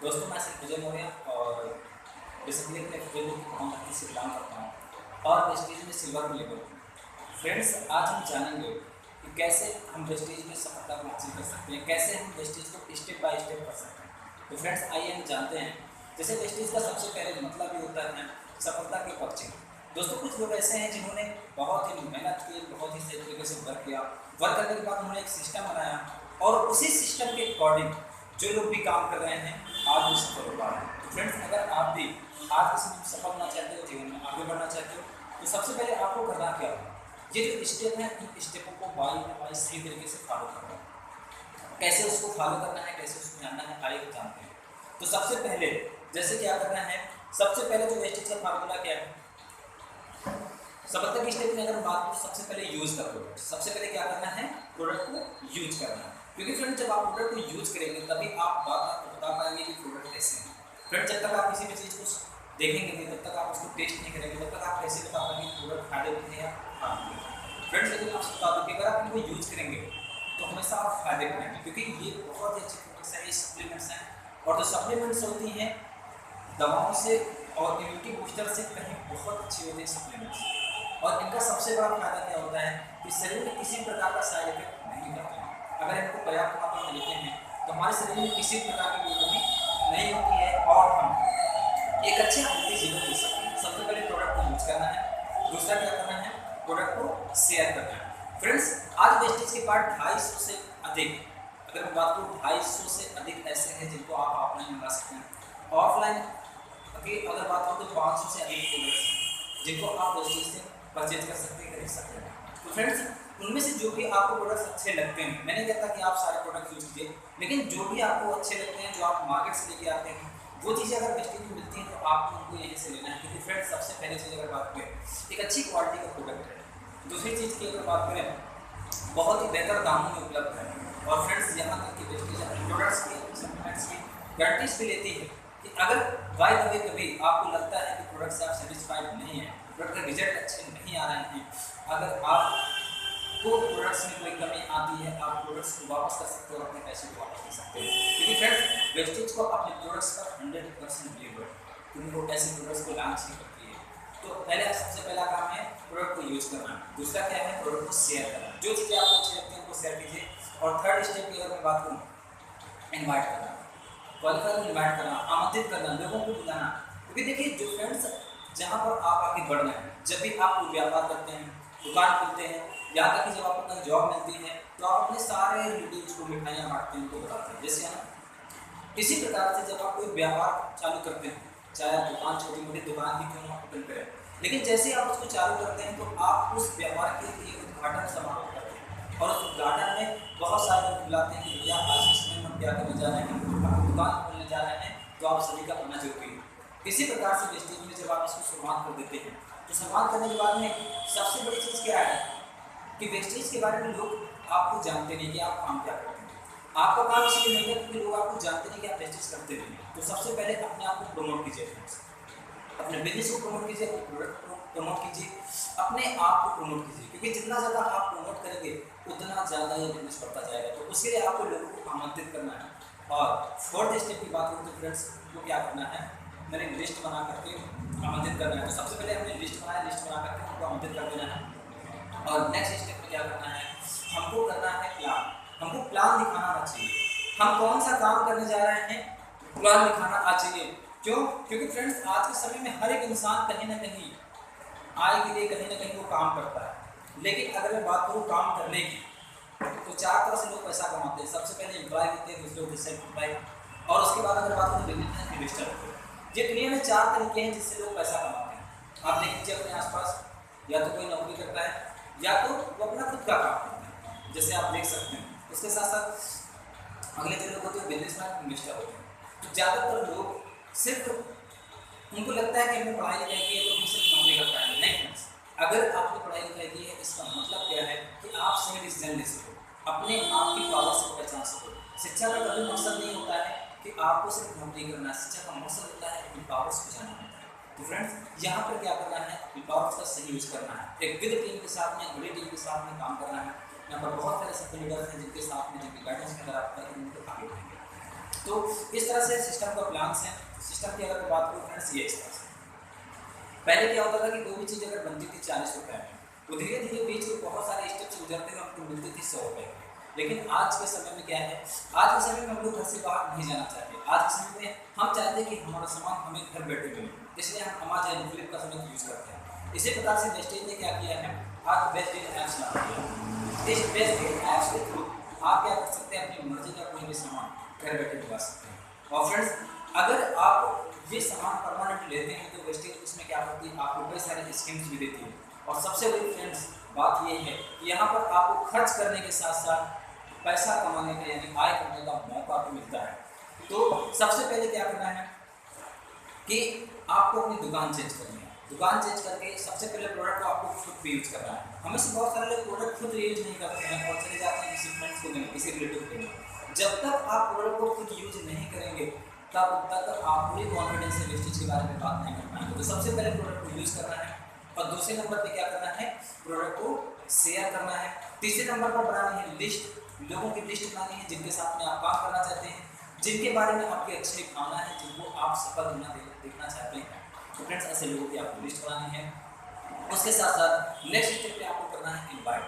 दोस्तों मैं सिर्फ विजय मौर्य और बेसिकली अपने फेसबुक अकाउंट से बिलोंग करता हूँ और वेस्टेज में सिल्वर में लेवल। फ्रेंड्स, आज हम जानेंगे कि कैसे हम वेस्टेज में सफलता को हासिल कर सकते हैं, कैसे हम वेस्टेज को स्टेप बाय स्टेप कर सकते हैं। तो फ्रेंड्स आइए हम जानते हैं। जैसे वेस्टेज का सबसे पहले मतलब ही होता है सफलता के पक्ष। दोस्तों कुछ लोग ऐसे हैं जिन्होंने बहुत ही मेहनत की, बहुत ही सही तरीके से वर्क किया। वर्क करने के बाद उन्होंने एक सिस्टम बनाया और उसी सिस्टम के अकॉर्डिंग जो लोग भी काम कर रहे हैं आज वो सफल हो पा रहे हैं। तो फ्रेंड्स, अगर आप भी आज किसी में सफल होना चाहते हो, जीवन में आगे बढ़ना चाहते हो, तो सबसे पहले आपको करना क्या होगा? ये जो स्टेप है इन स्टेपों को बाई सही तरीके से फॉलो करना है। कैसे उसको फॉलो करना है, कैसे उसको जानना है, आइए जानते हैं। तो सबसे पहले जैसे क्या करना है, सबसे पहले जो वेस्टेज का फार्मूला क्या है, सफलता की स्टेप में अगर बात करें सबसे पहले यूज का प्रोडक्ट। सबसे पहले क्या करना है, प्रोडक्ट को यूज करना है। क्योंकि फ्रेंड जब आप प्रोडक्ट को यूज करेंगे तभी आप बात बता पाएंगे कि प्रोडक्ट कैसे है। फ्रेंड जब तक आप किसी भी चीज़ को देखेंगे नहीं, तब तक आप उसको टेस्ट नहीं करेंगे, तब तक आप कैसे बता पाएंगे प्रोडक्ट फायदेमंद है या हार्मफुल है। फ्रेंड्स लेकिन आपसे बता दूँ कि अगर आप इनको यूज करेंगे तो हमेशा आप फायदे करेंगे, क्योंकि ये बहुत ही अच्छे प्रोडक्ट्स हैं, ये सप्लीमेंट्स हैं। और जो सप्लीमेंट्स होती हैं दवाओं से और इम्यूनिटी बूस्टर से कहीं बहुत अच्छी होती है सप्लीमेंट्स। और इनका सबसे बड़ा फायदा क्या होता है कि शरीर में किसी प्रकार का साइड इफेक्ट नहीं करते हैं। अगर इनको पर्याप्त मात्रा में लेते हैं तो हमारे शरीर में किसी प्रकार की बीमारी नहीं होती है और हम एक अच्छे हेल्थी जीवन जी सकते हैं। सबसे पहले प्रोडक्ट को यूज करना है, दूसरा क्या करना है, प्रोडक्ट को शेयर करना है। फ्रेंड्स आज वेस्टेज के पार्ट 250 से अधिक, अगर मैं बात करूँ 250 से अधिक ऐसे हैं जिनको आप ऑफलाइन मंगा सकते हैं। ऑफलाइन अगर बात करूँ तो 500 से अधिक प्रोडक्ट्स हैं जिनको आप वेस्टेज से परचेज कर सकते हैं, खरीद सकते हैं। तो फ्रेंड्स उनमें से जो भी आपको प्रोडक्ट्स अच्छे लगते हैं, मैंने कहता कि आप सारे प्रोडक्ट यूज कीजिए, लेकिन जो भी आपको अच्छे लगते हैं, जो आप मार्केट से लेके आते हैं, वो चीज़ें अगर वेस्टेज में मिलती हैं तो आपको उनको यहीं से लेना है। क्योंकि फ्रेंड्स सबसे पहले चीज़ अगर बात करें एक अच्छी क्वालिटी का प्रोडक्ट है। दूसरी चीज़ की अगर बात करें बहुत ही बेहतर दामों में उपलब्ध है। और फ्रेंड्स यहाँ तक कि वेस्टेज प्रोडक्ट्स की सप्लीमेंट्स की गारंटीज भी लेती है कि अगर बाय द वे कभी आपको लगता है कि प्रोडक्ट से आप सेटिस्फाइड नहीं है, प्रोडक्ट के रिजल्ट अच्छे नहीं आ रहे हैं, अगर आपको प्रोडक्ट्स में कोई कमी आती है, आप प्रोडक्ट्स को वापस कर सकते हो और अपने पैसे को वापस कर सकते हो। क्योंकि फ्रेंड्स वेस्टेज को अपने प्रोडक्ट्स पर 100% बिलीव है, क्योंकि वो ऐसे प्रोडक्ट्स को लॉन्च नहीं करती है। तो पहले सबसे पहला काम है प्रोडक्ट को यूज करना। दूसरा क्या है, प्रोडक्ट को शेयर करना। जो चीज़ें आपको अच्छी लगती हैं उनको शेयर कीजिए। और थर्ड स्टेप की अगर मैं बात करूँ, इन्वाइट करना, क्वालिफायर को इन्वाइट करना, आमंत्रित करना, लोगों को बुलाना। क्योंकि देखिए जो फ्रेंड्स जहाँ पर आप आगे बढ़ रहे हैं, जब भी आप कोई व्यापार करते हैं, दुकान खोलते हैं, या तक कि जब आपको कहीं जॉब मिलती है तो आप अपने सारे रिलेटिव्स को मिठाइयाँ बांटते हैं, उनको बताते हैं। जैसे हम इसी प्रकार से जब आप कोई व्यापार चालू करते हैं, चाहे आप दुकान छोटी मोटी दुकान भी क्यों ना ओपन करें, लेकिन जैसे आप उसको चालू करते हैं तो आप उस व्यापार के लिए उद्घाटन समारोह करते हैं और उस उद्घाटन में बहुत सारे लोग बुलाते हैं कि भैया आज के समय में हम क्या करने जा रहे हैं, हम दुकान खोलने जा रहे हैं, तो आप सभी का आना जरूरी है। इसी प्रकार से वेस्टेज में जब आप इसको शुरुआत कर देते हैं तो शुरुआत करने के बाद में सबसे बड़ी चीज़ क्या है कि वेस्टेज के बारे में लोग आपको जानते नहीं कि आप काम क्या करते हैं। आपका काम इसलिए नहीं है क्योंकि लोग आपको जानते नहीं कि आप वेस्टेज करते नहीं हैं। तो सबसे पहले अपने आप को प्रमोट कीजिए, अपने बिजनेस को प्रमोट कीजिए, अपने प्रोडक्ट को प्रमोट कीजिए, अपने आप को प्रमोट कीजिए। क्योंकि जितना ज़्यादा आप प्रमोट करेंगे उतना ज़्यादा ये बिजनेस बढ़ता जाएगा। तो उसके लिए आपको लोगों को आमंत्रित करना है। और फोर्थ स्टेप की बात करूँ तो फ्रेंड्स को क्या करना है, मैंने लिस्ट बना करके आमंत्रित करना है। तो सबसे पहले हमने लिस्ट बनाया, लिस्ट बना करके हमको आमंत्रित कर देना है। और नेक्स्ट स्टेप में क्या करना है, हमको करना है प्लान। हमको प्लान दिखाना आना चाहिए, हम कौन सा काम करने जा रहे हैं, प्लान दिखाना आना चाहिए। क्यों? क्योंकि फ्रेंड्स आज के समय में हर एक इंसान कहीं ना कहीं आय के लिए कहीं ना कहीं वो काम करता है। लेकिन अगर मैं बात करूँ काम करने की तो चार तरह से लोग पैसा कमाते हैं। सबसे पहले एम्प्लॉय होते हैं, दूसरे होते हैं सेल्फ एम्प्लॉय, और उसके बाद अगर बात करूँ बिजनेस इन्वेस्टर होते हैं। ये दुनिया में चार तरीके हैं जिससे लोग पैसा कमाते हैं। आप देख लीजिए अपने आसपास, या तो कोई नौकरी करता है या तो वो अपना खुद का काम करता है, जैसे आप देख सकते हैं। उसके साथ साथ अगले जो लोग होते हैं बिजनेसमैन इन्वेस्टर होते हैं। तो ज़्यादातर लोग सिर्फ उनको लगता है कि हमें पढ़ाई लिखाई की है तो हम सिर्फ नौकरी करता है। नहीं फ्रेंड्स, अगर आपने पढ़ाई लिखाई की है इसका मतलब क्या है कि आप सही डिसीजन ले सको, अपने आप की पावर से पहचान सको। शिक्षा का कभी मकसद नहीं होता है कि आपको सिर्फ नौकरी करना है, शिक्षा का मकसद होता है अपनी पावर्स को जानना होता है। तो फ्रेंड्स यहाँ पर क्या करना है, अपनी पावर्स का सही यूज करना है, एक विद टीम के साथ में, बड़ी टीम के साथ में काम करना है। यहाँ पर बहुत सारे सफल लीडर्स हैं जिनके साथ में, जिनकी गाइडेंस में अगर आप करेंगे तो आगे बढ़ेंगे। तो इस तरह से सिस्टम का प्लान्स है। सिस्टम की अगर मैं बात करूँ फ्रेंड्स, ये इस तरह से पहले क्या होता था कि कोई भी चीज़ अगर बनती थी 40 रुपये में, तो धीरे धीरे बीच में बहुत सारे स्टेप्स गुजरते हुए हमको मिलती थी 100 रुपये की। लेकिन आज के समय में क्या है, आज के समय में हम लोग घर से बाहर नहीं जाना चाहते। आज के समय में हम चाहते हैं कि हमारा सामान हमें घर बैठे मिले, इसलिए हम अमेज़न फ्लिप का समय यूज़ करते हैं। इसी प्रकार से वेस्टेज ने क्या किया है, आज बेस्ट डील ऐप्स लगा दिया। इस बेस्ट डील ऐप्स के थ्रू आप क्या कर सकते हैं, अपनी मर्जी का कोई भी सामान घर बैठे मंगा सकते हैं। और फ्रेंड्स, अगर आप ये सामान परमानेंट लेते हैं तो वेस्टेज उसमें क्या करती है, आपको कई सारे स्कीम्स भी देती है। और सबसे बड़ी फ्रेंड्स बात ये है कि यहाँ पर आपको खर्च करने के साथ साथ पैसा कमाने का यानी आय करने का मौका भी मिलता है। तो सबसे पहले क्या करना है कि आपको अपनी दुकान चेंज करनी है। दुकान चेंज करके सबसे पहले प्रोडक्ट को आपको खुद भी यूज करना है। हमें से बहुत सारे लोग प्रोडक्ट खुद यूज नहीं करते हैं और चले जाते हैं किसी फ्रेंड्स को देने, किसी रिलेटिव को देने। जब तक आप प्रोडक्ट को खुद यूज नहीं करेंगे तब तक आप पूरी कॉन्फिडेंस से वेस्टेज के बारे में बात नहीं कर पाएंगे। तो सबसे पहले प्रोडक्ट को यूज करना है और दूसरे नंबर पे क्या करना है, प्रोडक्ट को शेयर करना है। तीसरे नंबर पर बनानी है लिस्ट, लोगों की लिस्ट बनानी है जिनके साथ में आप काम करना चाहते हैं, जिनके बारे में आपकी अच्छी भावना है, जिनको आप सफल होना देखना चाहते हैं। तो फ्रेंड्स, ऐसे लोगों की आपको लिस्ट बनानी है। उसके साथ साथ नेक्स्ट स्टेप पे आपको करना है इनवाइट।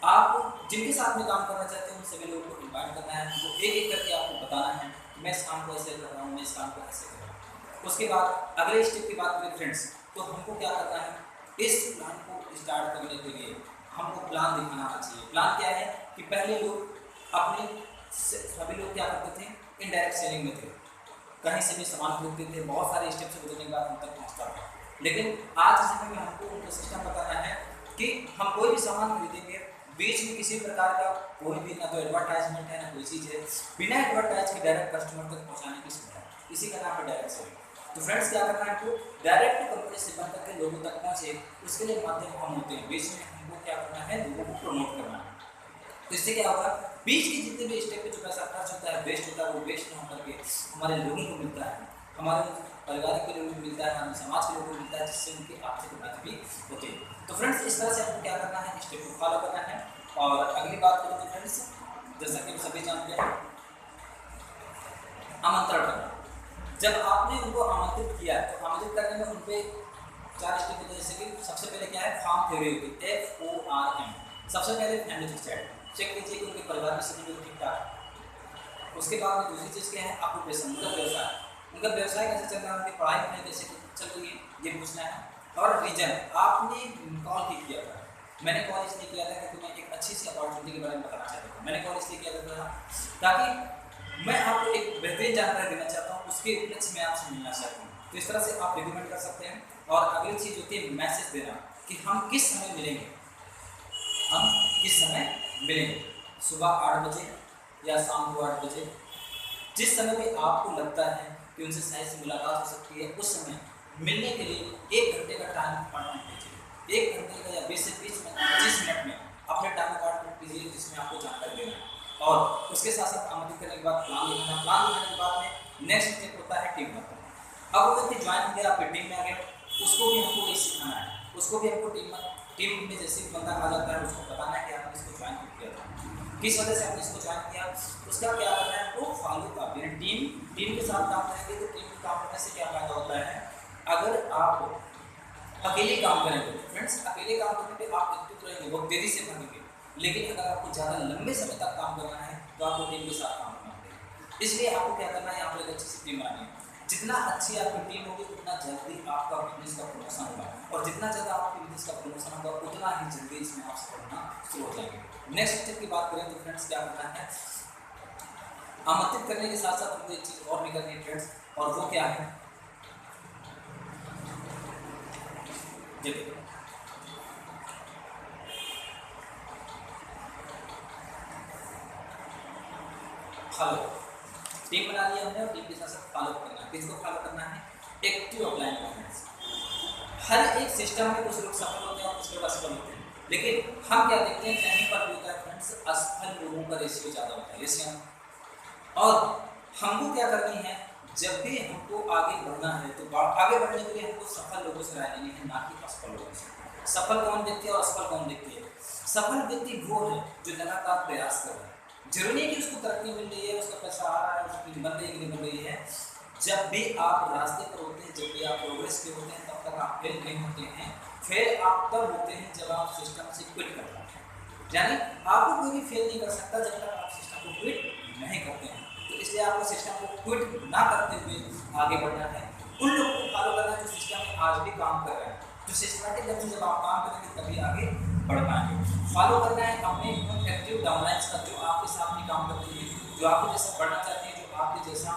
आप जिनके साथ में काम करना चाहते हैं उन सभी लोगों को इनवाइट करना है, उनको एक एक करके आपको बताना है मैं इस काम को ऐसे कर रहा हूँ, मैं इस काम को ऐसे कर रहा हूँ। उसके बाद अगले स्टेप की बात करें फ्रेंड्स, तो हमको क्या करना है, इस प्लान को स्टार्ट करने के लिए हमको प्लान दिखाना आना चाहिए। प्लान क्या है कि पहले लोग अपने सभी लोग क्या करते थे, इनडायरेक्ट सेलिंग में थे, कहीं से भी सामान खरीदते थे, बहुत सारे स्टेप से गुजरने के बाद हम तक पहुँचता था। लेकिन आज के समय में हमको उनका सिस्टम बताना है कि हम कोई भी सामान खरीदेंगे, बीच में किसी प्रकार का कोई भी ना तो एडवर्टाइजमेंट है ना कोई चीज़ है, बिना एडवर्टाइज के डायरेक्ट कस्टमर तक पहुंचाने की सुविधा है, इसी का नाम है डायरेक्ट सेलिंग। तो फ्रेंड्स, क्या करना है, आपको डायरेक्ट कंपनी से बन करके लोगों तक पहुंचे, उसके लिए माध्यम हम होते हैं। बीच में हमको क्या करना है, लोगों को प्रमोट करना है। तो इससे क्या होगा, बीच के जितने भी स्टेप पे जो पैसा खर्च होता है, वेस्ट होता है, वो वेस्ट ना होकर के हमारे लोगों को मिलता है, हमारे परिवार के लोगों को मिलता है, हमारे समाज के लोगों को मिलता है, जिससे उनकी आर्थिक उन्नति भी होती है। तो फ्रेंड्स, इस तरह से हमको क्या करना है, स्टेप को फॉलो करना है। और अगली बात करें तो फ्रेंड्स, जैसा कि हम सभी जानते हैं, आमंत्रण करना। जब आपने उनको आमंत्रित किया तो आमंत्रित करने में उन पर 4 स्टेप होते हैं। जैसे कि सबसे पहले क्या है, फॉर्म थ्योरी होती है, FORM। सबसे पहले फैमिली चेक कीजिए कि उनके परिवार में सभी लोग ठीक ठाक। उसके बाद में दूसरी चीज़ क्या है, ऑक्यूपेशन, उनका व्यवसाय, उनका व्यवसाय कैसे चल रहा है, उनकी पढ़ाई में कैसे चल रही है, ये पूछना है। और रीजन, आपने कॉल किया था, मैंने कॉल इसलिए किया था कि मैं एक अच्छी सी अपॉर्चुनिटी के बारे में बताना चाहता था। मैंने कॉल इसलिए किया था ताकि मैं आपको एक बेहतरीन जानकारी देना चाहता हूँ, उसके उपलक्ष्य में आपसे मिलना चाहता हूँ। तो इस तरह से आप रिकमेंड कर सकते हैं। और अगली चीज़ होती है मैसेज देना कि हम किस समय मिलेंगे, हम किस समय मिलेंगे, सुबह 8 बजे या शाम को 8 बजे, जिस समय भी आपको लगता है कि उनसे सही से मुलाकात हो सकती है, उस समय मिलने के लिए 1 घंटे का टाइम अपॉइंटमेंट कीजिए। 1 घंटे का या 20 से 25 मिनट में अपने टाइम अपॉइंटमेंट कीजिए, जिसमें आपको जानकारी देना है। और उसके साथ साथ आमंत्रित करने के बाद प्लान लिखना। प्लान लिखने के बाद में नेक्स्ट स्टेप होता है टीम वर्क। अब वो व्यक्ति ज्वाइन हो गया, आपकी टीम में आ गया, उसको भी हमको ये सिखाना है, उसको भी हमको टीम में जैसे बंदा आ जाता है उसको बताना है कि आपने इसको ज्वाइन किया था, किस वजह से आपने इसको ज्वाइन किया, उसका क्या करना है, वो फॉलो कर। टीम के साथ काम करेंगे तो टीम के काम करने से क्या फायदा होता है, अगर आप अकेले काम करेंगे फ्रेंड्स, अकेले काम करने पे आप एक्टिव रहेंगे, बहुत तेजी से भागेंगे। लेकिन अगर आपको ज़्यादा लंबे समय तक काम करना है तो आपको टीम के साथ काम करना होगा। इसलिए आपको क्या करना है, यहाँ पर एक अच्छी सी टीम बनानी है। जितना अच्छी आपकी टीम होगी उतना जल्दी आपका बिजनेस का प्रमोशन होगा, और जितना ज़्यादा आपके बिजनेस का प्रमोशन होगा उतना ही जल्दी इसमें आप सफल होना शुरू हो जाएंगे। नेक्स्ट स्टेप की बात करें तो फ्रेंड्स, क्या करना है, आमंत्रित करने के साथ साथ हमको एक चीज़ और भी करनी है फ्रेंड्स, और वो क्या है, देखिए फॉलो, टीम बना लिया हमने और टीम के साथ साथ फॉलो करना है। किसको फॉलो करना है, एक्टिव अपलाइन परफॉर्मेंस। हर एक सिस्टम में कुछ लोग सफल होते हैं और कुछ लोग असफल होते हैं, लेकिन हम क्या देखते हैं, कहीं पर भी होता है फ्रेंड्स, असफल लोगों का रेशियो ज़्यादा होता है, रेशियो। और हमको क्या करनी है, जब भी हमको आगे बढ़ना है तो आगे बढ़ने के लिए हमको सफल लोगों से राय लेनी है, ना कि असफल लोगों से। सफल कौन व्यक्ति है और असफल कौन व्यक्ति है, सफल व्यक्ति वो है जो लगातार प्रयास कर रहा है, जरूरी नहीं कि उसको तरक्की मिल रही है, उसका पैसा आ रहा है, उसकी बन रही है कि नहीं बन रही है। जब भी आप रास्ते पर होते हैं, जब भी आप प्रोग्रेस पे होते हैं, तब तक आप फेल नहीं होते हैं। फेल आप तब होते हैं जब आप सिस्टम से क्विट कर जाते हैं। यानी आपको कोई भी फेल नहीं कर सकता जब तक आप सिस्टम को क्विट नहीं करते हैं। तो इसलिए आपको सिस्टम को क्विट ना करते हुए आगे बढ़ना है। उन लोगों को फॉलो करना है जो सिस्टम में आज भी काम कर रहे हैं। जो सिस्टमेटिक ढंग से जब आप काम करेंगे तभी आगे बढ़ पाएंगे। फॉलो करना है अपने एक्टिव डाउनलाइंस का, जो आपके साथ में काम करती है, जो आपके जैसा बढ़ना चाहते हैं, जो आपके जैसा